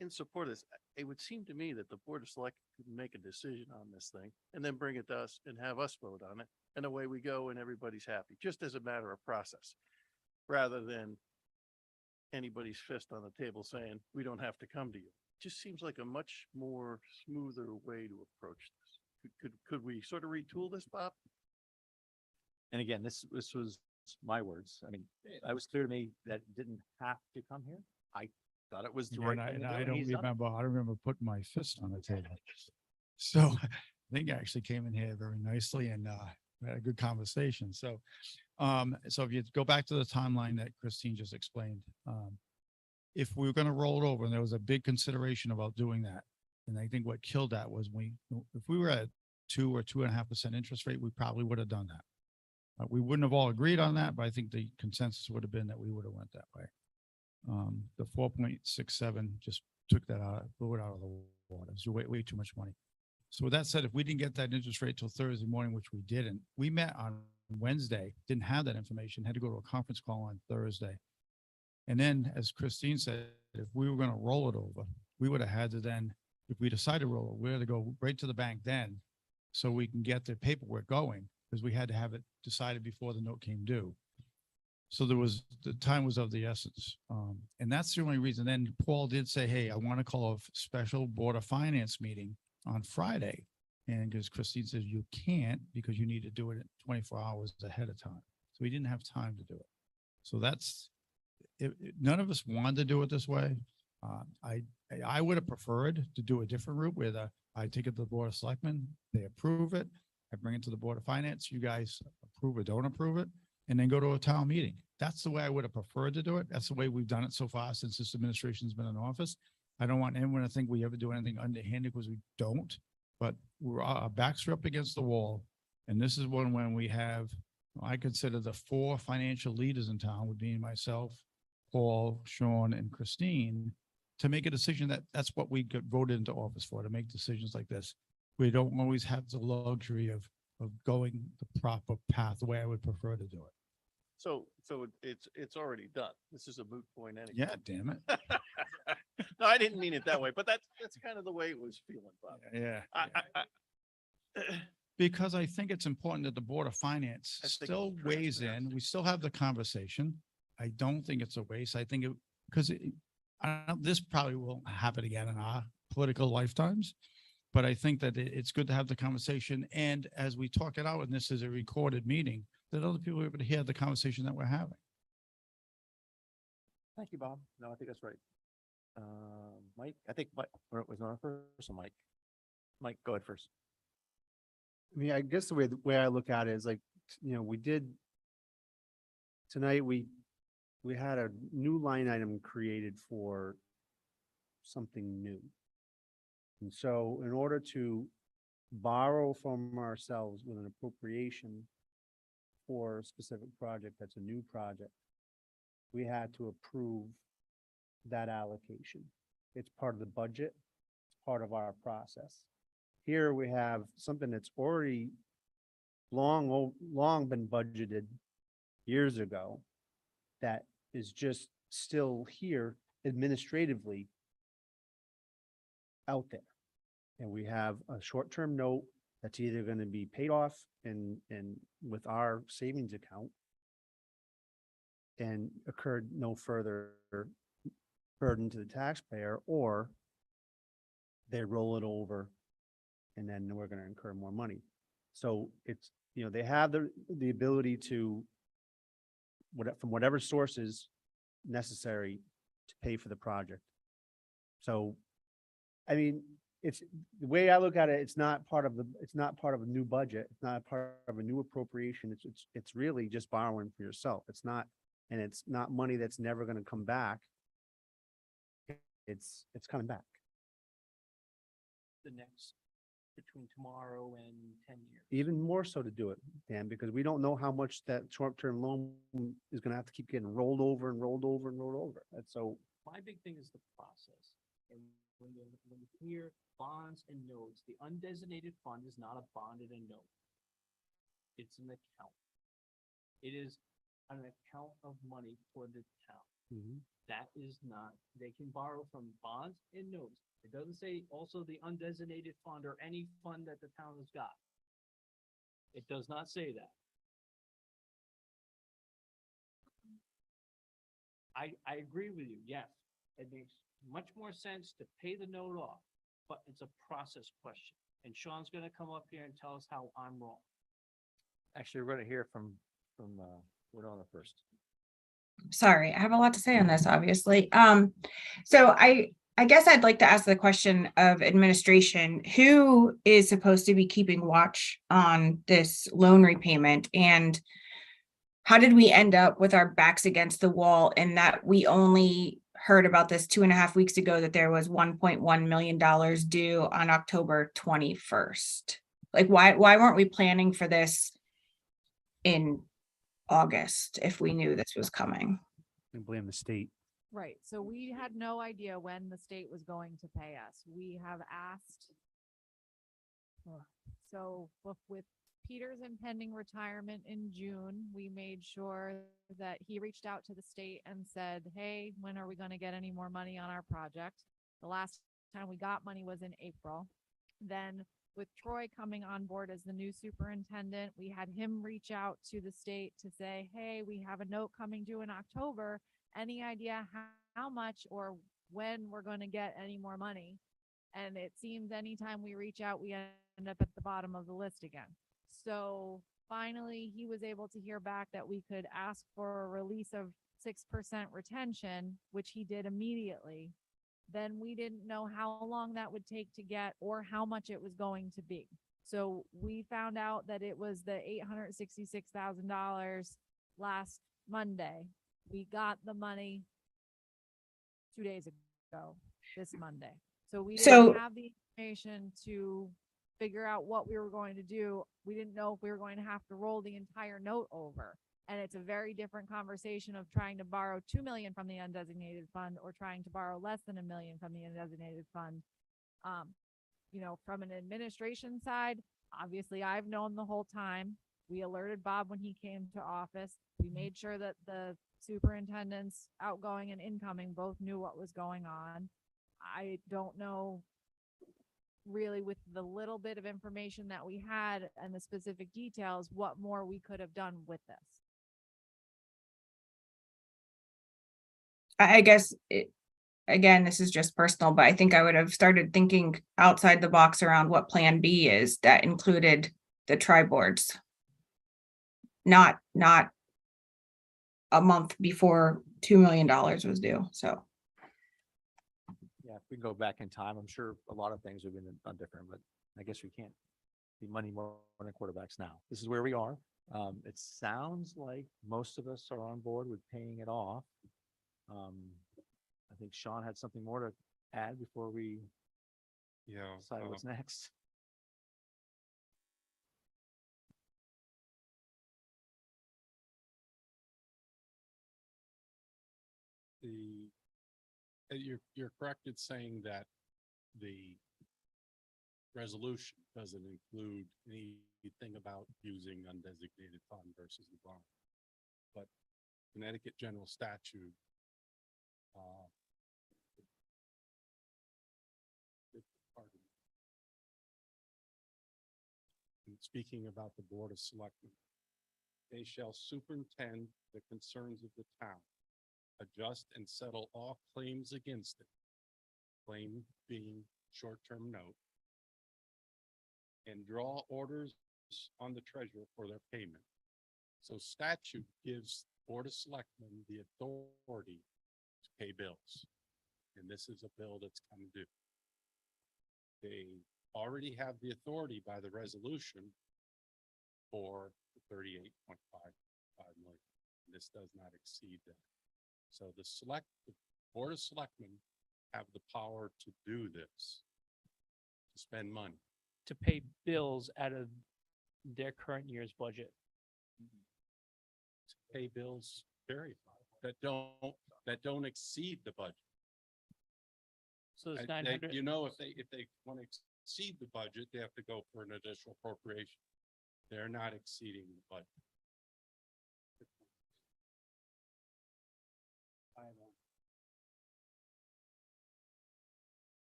in support of this, it would seem to me that the Board of Select could make a decision on this thing and then bring it to us and have us vote on it. And away we go and everybody's happy, just as a matter of process, rather than anybody's fist on the table saying, we don't have to come to you. Just seems like a much more smoother way to approach this. Could we sort of retool this, Bob? And again, this was my words. I mean, it was clear to me that it didn't have to come here. I thought it was the Yeah, right and thing to do. I and don't he's done it. remember, I remember putting my fist on the table. So I think I actually came in here very nicely and we had a good conversation. So, so if you go back to the timeline that Christine just explained, if we were going to roll it over and there was a big consideration about doing that, and I think what killed that was if we were at 2 or 2.5% interest rate, we probably would have done that. We wouldn't have all agreed on that, but I think the consensus would have been that we would have went that way. The 4.67 just took that out, blew it out of the water. It was way too much money. So with that said, if we didn't get that interest rate till Thursday morning, which we didn't, we met on Wednesday, didn't have that information, had to go to a conference call on Thursday. And then, as Christine said, if we were going to roll it over, we would have had to then, if we decided to roll it, we had to go right to the bank then so we can get the paperwork going, because we had to have it decided before the note came due. So the time was of the essence. And that's the only reason. Then Paul did say, hey, I want to call a special Board of Finance meeting on Friday. And because Christine says you can't because you need to do it 24 hours ahead of time. So we didn't have time to do it. So that's, none of us wanted to do it this way. I would have preferred to do a different route where I take it to the Board of Selectmen, they approve it, I bring it to the Board of Finance, you guys approve or don't approve it, and then go to a town meeting. That's the way I would have preferred to do it. That's the way we've done it so far since this administration's been in office. I don't want anyone to think we ever do anything underhanded because we don't, but our backs are up against the wall. And this is when we have, I consider the 4 financial leaders in town would be myself, Paul, Sean, and Christine, to make a decision that's what we got voted into office for, to make decisions like this. We don't always have the luxury of going the proper path, the way I would prefer to do it. So it's already done. This is a moot point anyway. Yeah, damn it. No, I didn't mean it that way, but that's kind of the way it was feeling, Bob. Yeah. I Because I think it's important that the Board of Finance I think still it's weighs in. transparency. We still have the conversation. I don't think it's a waste. I think because this probably won't happen again in our political lifetimes. But I think that it's good to have the conversation. And as we talk it out, and this is a recorded meeting, that other people are able to hear the conversation that we're having. Thank you, Bob. No, I think that's right. Mike, I think Mike, or it was not first, or Mike. Mike, go ahead first. I mean, I guess the way I look at it is like, we did tonight, we had a new line item created for something new. And so in order to borrow from ourselves with an appropriation for a specific project, that's a new project, we had to approve that allocation. It's part of the budget, it's part of our process. Here we have something that's already long been budgeted years ago that is just still here administratively out there. And we have a short-term note that's either gonna be paid off in with our savings account and occurred no further burden to the taxpayer, or they roll it over and then we're gonna incur more money. So it's, they have the ability to from whatever sources necessary to pay for the project. So, I mean, it's, the way I look at it, it's not part of a new budget. It's not part of a new appropriation. It's really just borrowing for yourself. It's not money that's never gonna come back. It's coming back. The next, between tomorrow and 10 years. Even more so to do it, Dan, because we don't know how much that short-term loan is gonna have to keep getting rolled over and rolled over and rolled over. And so, My big thing is the process. And when you hear bonds and notes, the undesignated fund is not a bond and a note. It's an account. It is an account of money for the town. That is not, they can borrow from bonds and notes. It doesn't say also the undesignated fund or any fund that the town has got. It does not say that. I agree with you, yes. It makes much more sense to pay the note off, but it's a process question. And Sean's gonna come up here and tell us how I'm wrong. Actually, we're gonna hear from Winona first. Sorry, I have a lot to say on this, obviously. So I guess I'd like to ask the question of administration, who is supposed to be keeping watch on this loan repayment? And how did we end up with our backs against the wall in that we only heard about this 2.5 weeks ago, that there was $1.1 million due on October 21st? Like, why weren't we planning for this in August if we knew this was coming? and blame the state. Right, so we had no idea when the state was going to pay us. We have asked. So with Peter's impending retirement in June, we made sure that he reached out to the state and said, hey, when are we gonna get any more money on our project? The last time we got money was in April. Then with Troy coming on board as the new superintendent, we had him reach out to the state to say, hey, we have a note coming due in October. Any idea how much or when we're going to get any more money? And it seems anytime we reach out, we end up at the bottom of the list again. So finally, he was able to hear back that we could ask for a release of 6% retention, which he did immediately. Then we didn't know how long that would take to get or how much it was going to be. So we found out that it was the $866,000 last Monday. We got the money 2 days ago, this Monday. So we didn't have the information to figure out what we were going to do. We didn't know if we were going to have to roll the entire note over. And it's a very different conversation of trying to borrow 2 million from the undesignated fund or trying to borrow less than 1 million from the undesignated fund. From an administration side, obviously I've known the whole time. We alerted Bob when he came to office. We made sure that the superintendents, outgoing and incoming, both knew what was going on. I don't know really, with the little bit of information that we had and the specific details, what more we could have done with this. I guess again, this is just personal, but I think I would have started thinking outside the box around what plan B is that included the tri-boards. Not a month before $2 million was due, so. Yeah, if we can go back in time, I'm sure a lot of things would have been done different, but I guess we can't be money more than quarterbacks now. This is where we are. It sounds like most of us are on board with paying it off. I think Sean had something more to add before we decide what's next. You're correct in saying that the resolution doesn't include anything about using undesignated fund versus the bond. But Connecticut General Statute, it's part of it. And speaking about the Board of Selectmen, they shall superintend the concerns of the town, adjust and settle all claims against it, claim being short-term note, and draw orders on the treasurer for their payment. So statute gives Board of Selectmen the authority to pay bills. And this is a bill that's come due. They already have the authority by the resolution for 38.55 million. This does not exceed that. So the Board of Selectmen have the power to do this, to spend money. To pay bills out of their current year's budget. To pay bills, period, that don't exceed the budget. So it's They- 900. You know, if they want to exceed the budget, they have to go for an additional appropriation. They're not exceeding the budget.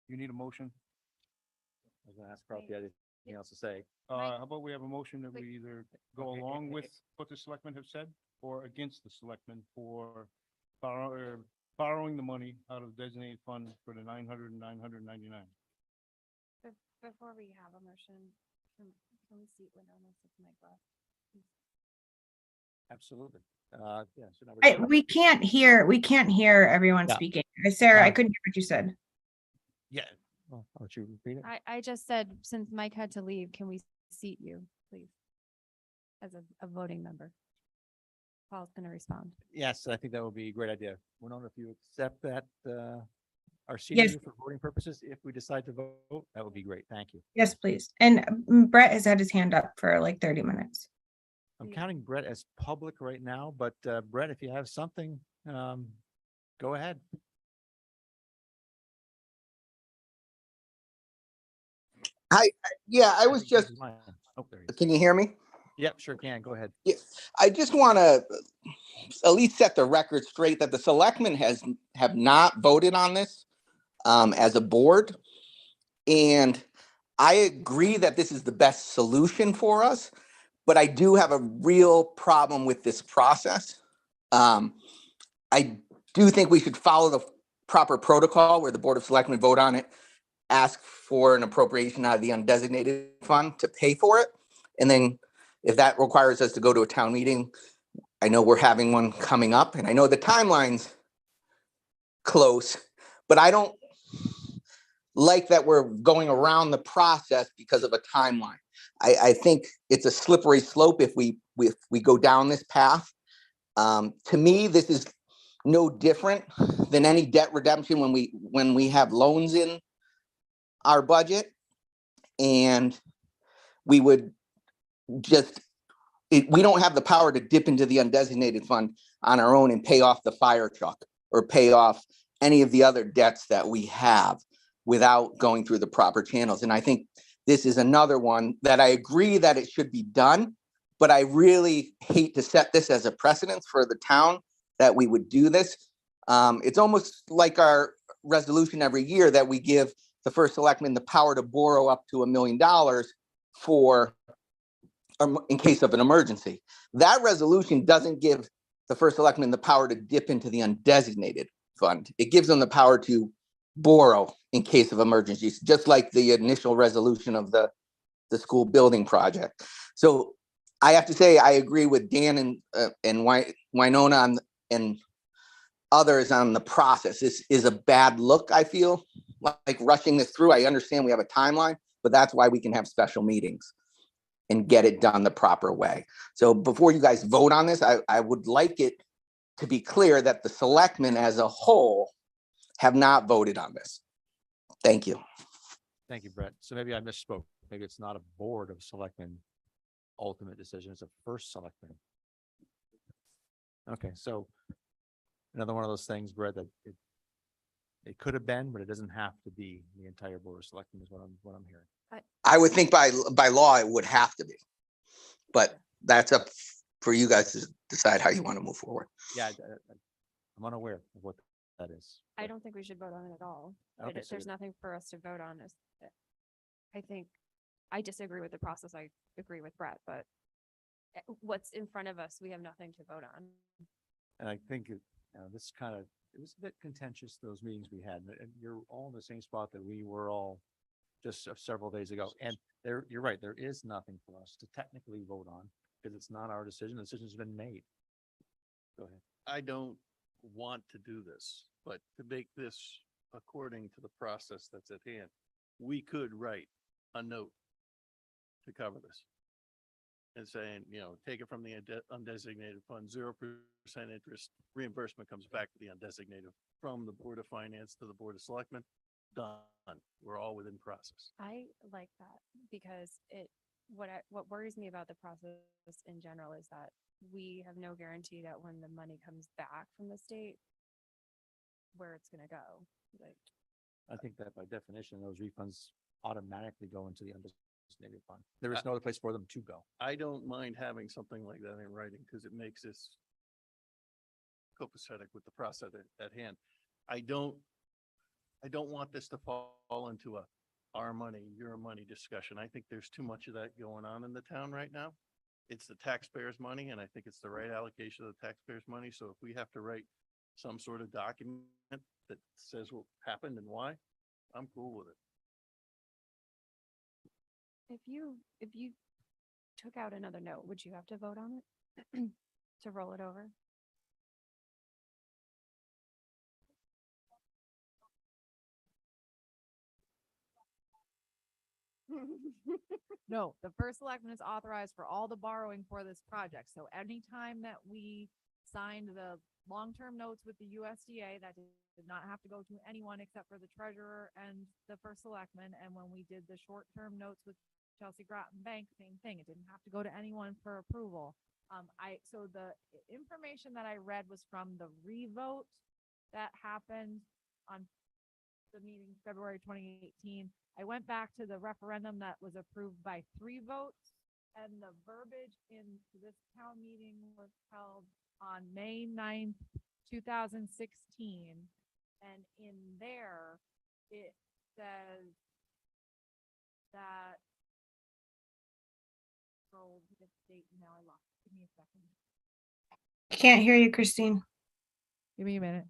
You need a motion? I was gonna ask Carl if he had anything else to say. How about we have a motion that we either go along with what the selectmen have said or against the selectmen for borrowing the money out of the designated fund for the 900 and 999. Before we have a motion, can we see Winona's mic left? Absolutely. Yeah. so now we're- We can't hear everyone Yeah. speaking. Sarah, I Uh, couldn't hear what you said. Yeah. Well, I'll let you repeat it. I just said, since Mike had to leave, can we seat you, please? As a voting member. Paul's gonna respond. Yes, I think that would be a great idea. Winona, if you accept that, our seating Yes. you for voting purposes, if we decide to vote, that would be great. Thank you. Yes, please. And Brett has had his hand up for like 30 minutes. I'm Yeah. counting Brett as public right now, but Brett, if you have something, go ahead. Yeah, I was think this just, is mine. Oh, there he is. can you hear me? Yep, sure can. Go ahead. I just want to at least set the record straight that the selectmen have not voted on this as a board. And I agree that this is the best solution for us, but I do have a real problem with this process. I do think we should follow the proper protocol where the Board of Selectmen vote on it, ask for an appropriation out of the undesignated fund to pay for it. And then if that requires us to go to a town meeting, I know we're having one coming up and I know the timeline's close, but I don't like that we're going around the process because of a timeline. I think it's a slippery slope if we go down this path. To me, this is no different than any debt redemption when we have loans in our budget, and we would just, we don't have the power to dip into the undesignated fund on our own and pay off the fire truck or pay off any of the other debts that we have without going through the proper channels. And I think this is another one that I agree that it should be done, but I really hate to set this as a precedent for the town that we would do this. It's almost like our resolution every year that we give the first selectman the power to borrow up to $1 million for in case of an emergency. That resolution doesn't give the first selectman the power to dip into the undesignated fund. It gives them the power to borrow in case of emergencies, just like the initial resolution of the school building project. So I have to say, I agree with Dan and Winona and others on the process. This is a bad look, I feel, like rushing this through. I understand we have a timeline, but that's why we can have special meetings and get it done the proper way. So before you guys vote on this, I would like it to be clear that the selectmen as a whole have not voted on this. Thank you. Thank you, Brett. So maybe I misspoke. Maybe it's not a board of selectmen ultimate decision. It's a first selectman. Okay, so another one of those things, Brett, that It could have been, but it doesn't have to be the entire board of selectmen is what I'm hearing. I would think by law, it would have to be. But that's up for you guys to decide how you want to move forward. Yeah, I'm unaware of what that is. I but- don't think we should vote on it at all. Okay, so There's nothing for us to vote on. I think, I disagree with the process. I agree with Brett, but what's in front of us, we have nothing to vote on. And I think this kind of, it was a bit contentious, those meetings we had, and you're all in the same spot that we were all just several days ago. And you're right, there is nothing for us to technically vote on because it's not our decision. The decision's been made. Go ahead. I don't want to do this, but to make this according to the process that's at hand, we could write a note to cover this. And saying, take it from the undesignated fund, 0% interest, reimbursement comes back to the undesignated, from the Board of Finance to the Board of Selectmen, done. We're all within process. I like that because what worries me about the process in general is that we have no guarantee that when the money comes back from the state, where it's gonna go. Like, I think that by definition, those refunds automatically go into the undesignated fund. There is no other place for them to go. I don't mind having something like that in writing because it makes this copacetic with the process at hand. I don't want this to fall into our money, your money discussion. I think there's too much of that going on in the town right now. It's the taxpayers' money, and I think it's the right allocation of the taxpayers' money. So if we have to write some sort of document that says what happened and why, I'm cool with it. if you took out another note, would you have to vote on it to roll it over? No, the first selectman is authorized for all the borrowing for this project. So anytime that we signed the long-term notes with the USDA, that did not have to go to anyone except for the treasurer and the first selectman. And when we did the short-term notes with Chelsea Groton Bank, same thing. It didn't have to go to anyone for approval. So the information that I read was from the revote that happened on the meeting February 2018. I went back to the referendum that was approved by 3 votes, and the verbiage in this town meeting was held on May 9th, 2016. And in there, it says that, oh, the date, now I lost, it. Give me a second. Can't hear you, Christine. Give me a minute.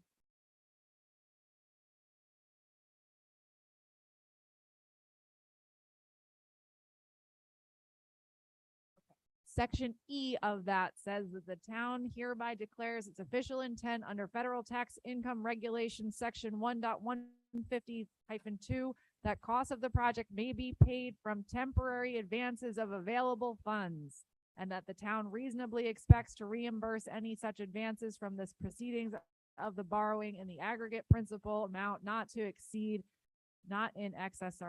Section E of that says that the town hereby declares its official intent under federal tax income regulation, section 1.150-2, that costs of the project may be paid from temporary advances of available funds, and that the town reasonably expects to reimburse any such advances from this proceedings of the borrowing in the aggregate principal amount not in excess,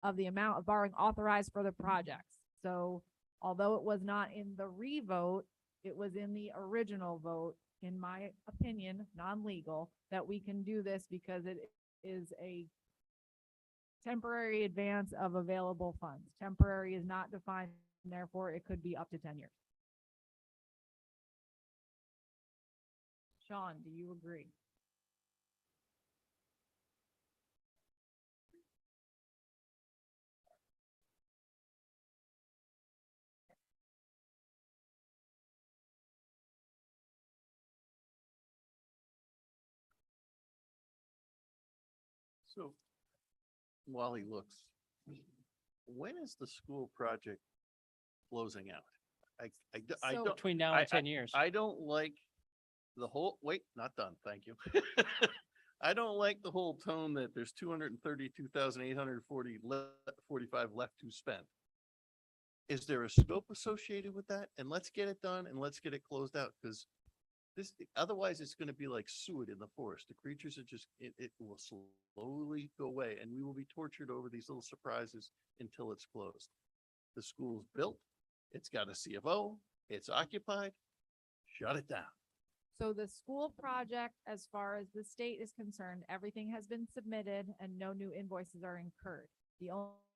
of the amount of borrowing authorized for the projects. So although it was not in the revote, it was in the original vote, in my opinion, non-legal, that we can do this because it is a temporary advance of available funds. Temporary is not defined, and therefore it could be up to 10 years. Sean, do you agree? So while he looks, when is the school project closing out? I So- don't, Between now I- and 10 years. I don't like the whole, wait, not done, thank you. I don't like the whole tone that there's 232,845 left to spend. Is there a scope associated with that? And let's get it done and let's get it closed out, because otherwise it's gonna be like suet in the forest. The creatures are just, it will slowly go away, and we will be tortured over these little surprises until it's closed. The school's built, it's got a CFO, it's occupied, shut it down. So the school project, as far as the state is concerned, everything has been submitted and no new invoices are incurred. The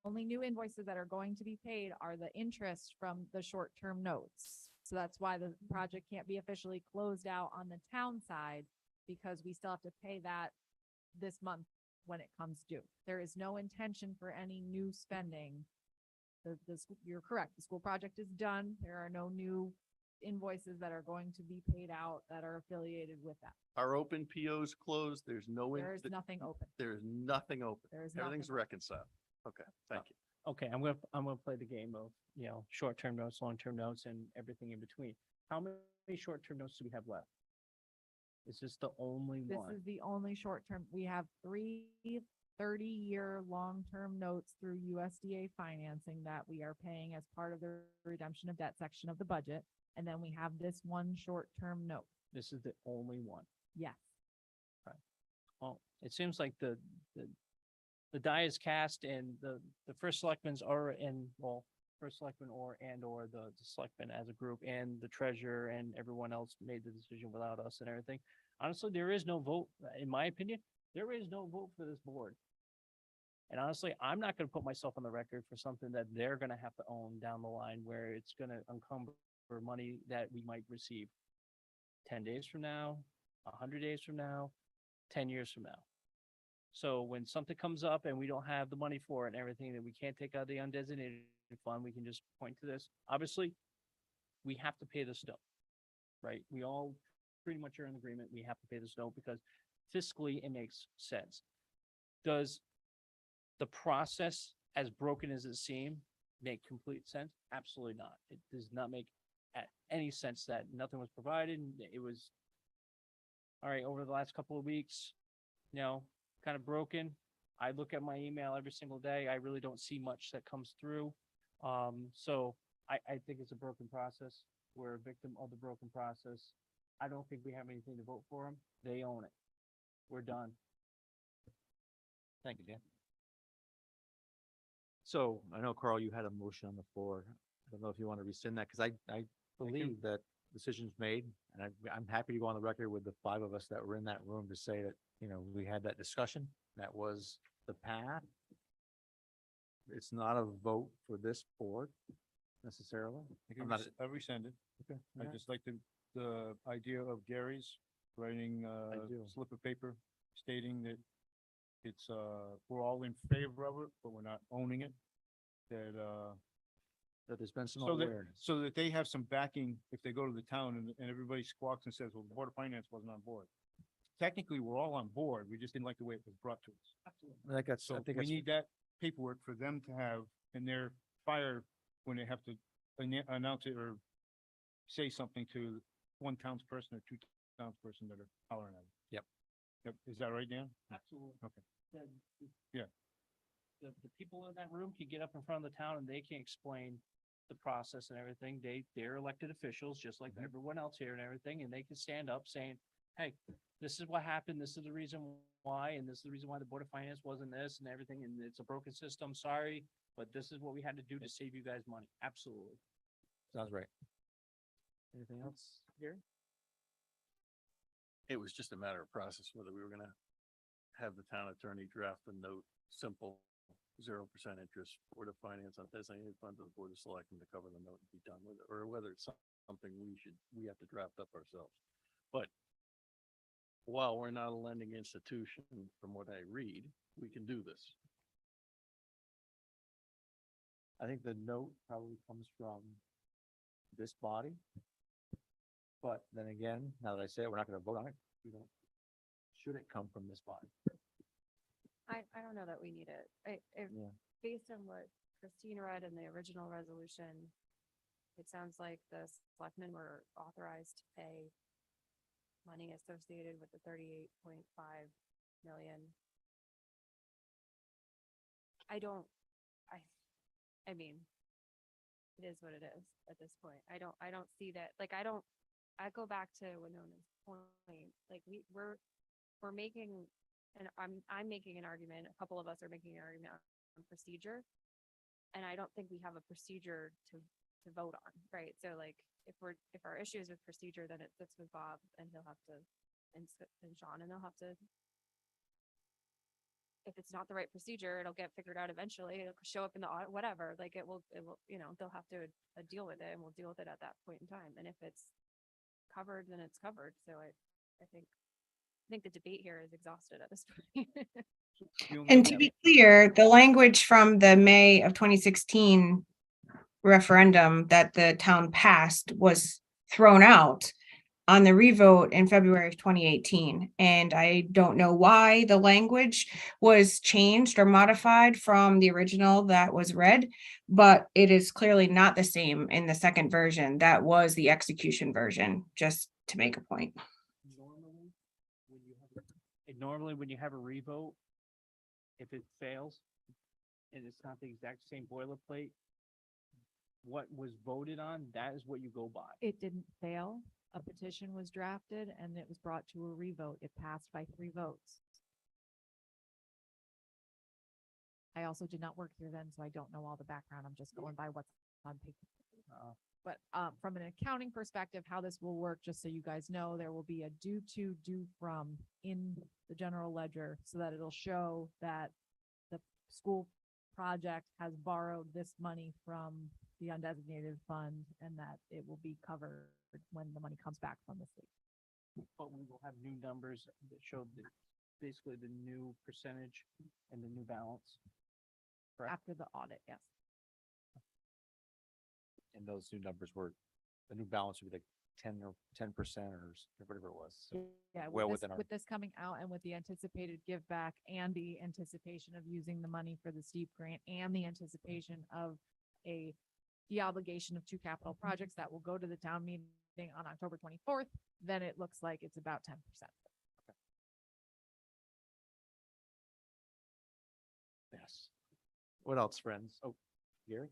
only new invoices that are going to be paid are the interest from the short-term notes. So that's why the project can't be officially closed out on the town side, because we still have to pay that this month when it comes due. There is no intention for any new spending. You're correct, the school project is done. There are no new invoices that are going to be paid out that are affiliated with that. Our open POs closed, there's no, There is nothing open. there's nothing open. There is nothing. Everything's reconciled. Okay, thank you. Okay, I'm gonna play the game of, short-term notes, long-term notes, and everything in between. How many short-term notes do we have left? Is this the only This one? is the only short-term, we have 3 30-year long-term notes through USDA financing that we are paying as part of the redemption of debt section of the budget. And then we have this one short-term note. This is the only one. Yes. Well, it seems like the die is cast and the first selectmen's are in, well, first selectman or the selectmen as a group and the treasurer and everyone else made the decision without us and everything. Honestly, there is no vote, in my opinion, there is no vote for this board. And honestly, I'm not gonna put myself on the record for something that they're gonna have to own down the line where it's gonna encumber money that we might receive 10 days from now, 100 days from now, 10 years from now. So when something comes up and we don't have the money for it and everything, that we can't take out the undesignated fund, we can just point to this. Obviously, we have to pay this note, right? We all pretty much are in agreement. We have to pay this note because fiscally it makes sense. Does the process, as broken as it seemed, make complete sense? Absolutely not. It does not make any sense that nothing was provided. It was, all right, over the last couple of weeks, kind of broken. I look at my email every single day. I really don't see much that comes through. So I think it's a broken process. We're a victim of the broken process. I don't think we have anything to vote for them. They own it. We're done. Thank you, Dan. So I know, Carl, you had a motion on the floor. I don't know if you want to rescind that, because I believe that decision's made, and I'm happy to go on the record with the 5 of us that were in that room to say that, we had that discussion. That was the path. It's not a vote for this board necessarily. I'm not, I rescind it. okay. I just like the idea of Gary's writing do. a slip of paper stating that it's, we're all in favor of it, but we're not owning it. That, That there's been some so that, awareness. so that they have some backing if they go to the town and everybody squawks and says, well, the Board of Finance wasn't on board. Technically, we're all on board. We just didn't like the way it was brought to us. I think that's, I So think we that's, need that paperwork for them to have in their fire when they have to announce it or say something to one townsperson or 2 townsperson that are hollering at it. Yep. Yep. Is that right, Dan? Absolutely. Okay. Yeah. Yeah. The people in that room can get up in front of the town and they can explain the process and everything. They're elected officials, just like everyone else here and everything, and they can stand up saying, hey, this is what happened, this is the reason why, and this is the reason why the Board of Finance wasn't this and everything, and it's a broken system, sorry, but this is what we had to do to save you guys money. Absolutely. sounds right. Anything else, Gary? It was just a matter of process, whether we were gonna have the town attorney draft a note, simple, 0% interest, Board of Finance on designated fund to the Board of Selectmen to cover the note and be done with it, or whether it's something we have to draft up ourselves. But while we're not a lending institution, from what I read, we can do this. I think the note probably comes from this body. But then again, now that I say it, we're not gonna vote on it. We don't, should it come from this body? I don't know that we need it. Yeah. Based on what Christine read in the original resolution, it sounds like the selectmen were authorized to pay money associated with the 38.5 million. I mean, it is what it is at this point. I don't see that, like, I go back to Winona's point, like, we're making, and I'm making an argument, a couple of us are making an argument on procedure. And I don't think we have a procedure to to vote on, right? So like, if our issue is with procedure, then it sits with Bob and he'll have to, and Sean, and they'll have to, if it's not the right procedure, it'll get figured out eventually. It'll show up in the audit, whatever, like it will, they'll have to deal with it and we'll deal with it at that point in time. And if it's covered, then it's covered. So I think the debate here is exhausted at this point. The only And thing- to be clear, the language from the May of 2016 referendum that the town passed was thrown out on the revote in February of 2018. And I don't know why the language was changed or modified from the original that was read, but it is clearly not the same in the second version. That was the execution version, just to make a point. Normally, when you have a revote, if it fails, and it's not the exact same boilerplate, what was voted on, that is what you go by. It didn't fail. A petition was drafted and it was brought to a revote. It passed by 3 votes. I also did not work here then, so I don't know all the background. I'm just going by what's on paper. But from an accounting perspective, how this will work, just so you guys know, there will be a due to, due from in the general ledger so that it'll show that the school project has borrowed this money from the undesignated fund and that it will be covered when the money comes back from the state. But we will have new numbers that show basically the new percentage and the new balance. Correct. After the audit, yes. And those new numbers were, the new balance would be like 10% or whatever it was. So Yeah, well with this, within our- with this coming out and with the anticipated give back and the anticipation of using the money for the steep grant and the anticipation of the obligation of 2 capital projects that will go to the town meeting on October 24th, then it looks like it's about 10%. Yes. What else, friends? Oh, Gary?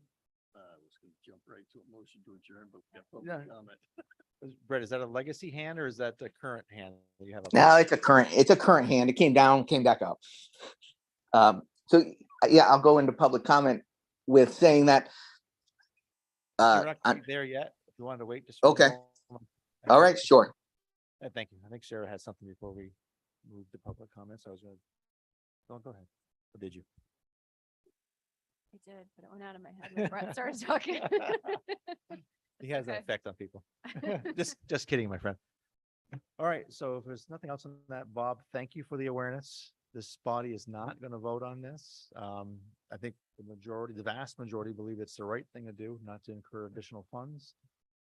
I was gonna jump right to a motion to adjourn, but we got Yeah. public comment. Brett, is that a legacy hand or is that the current hand that you have? up No, there? it's a current hand. It came down, came back up. So yeah, I'll go into public comment with saying that. You're not on- quite there yet. If you wanted to wait just. Okay. All right, sure. Thank you. I think Sarah had something before we moved to public comments. I was gonna, go ahead. Or did you? I did, but it went out of my head when Brett started talking. He has an Okay. effect on people. Just kidding, my friend. All right, so if there's nothing else on that, Bob, thank you for the awareness. This body is not going to vote on this. I think the vast majority believe it's the right thing to do, not to incur additional funds.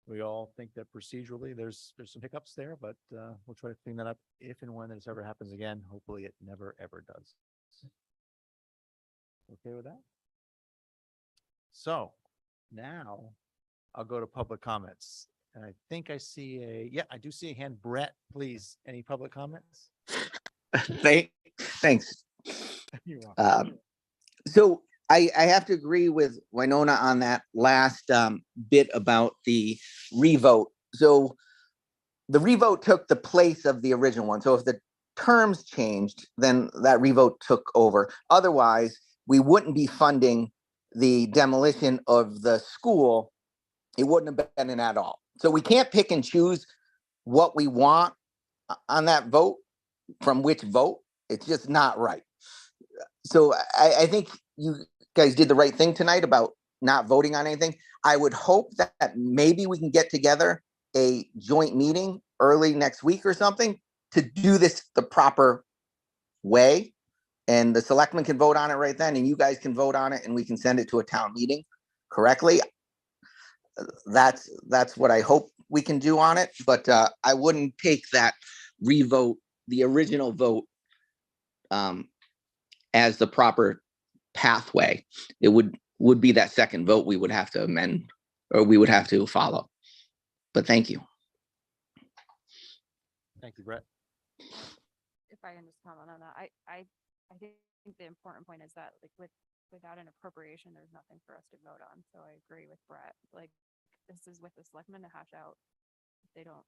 We all think that procedurally, there's some hiccups there, but we'll try to clean that up if and when this ever happens again. Hopefully it never, ever does. Okay with that? So now I'll go to public comments. And I think I see I do see a hand. Brett, please, any public comments? Thanks. You're welcome. So I have to agree with Winona on that last bit about the revote. So the revote took the place of the original one. So if the terms changed, then that revote took over. Otherwise, we wouldn't be funding the demolition of the school. It wouldn't have been in at all. So we can't pick and choose what we want on that vote from which vote. It's just not right. So I think you guys did the right thing tonight about not voting on anything. I would hope that maybe we can get together a joint meeting early next week or something to do this the proper way. And the selectmen can vote on it right then, and you guys can vote on it, and we can send it to a town meeting correctly. That's what I hope we can do on it, but I wouldn't take that revote, the original vote, as the proper pathway. It would be that second vote we would have to amend, or we would have to follow. But thank you. Thank you, Brett. If I can just comment on that, I think the important point is that like without an appropriation, there's nothing for us to vote on. So I agree with Brett. Like this is with the selectmen to hash out. If they don't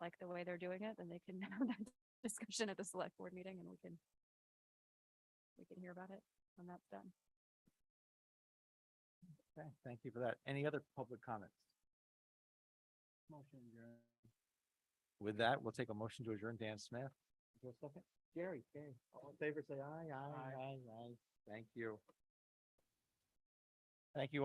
like the way they're doing it, then they can have that discussion at the select board meeting and we can hear about it when that's done. Okay, thank you for that. Any other public comments? Motion adjourned. With that, we'll take a motion to adjourn. Dan Smith. Is there a second? Gary, all in favor, say aye. Aye. Thank you. Thank you all.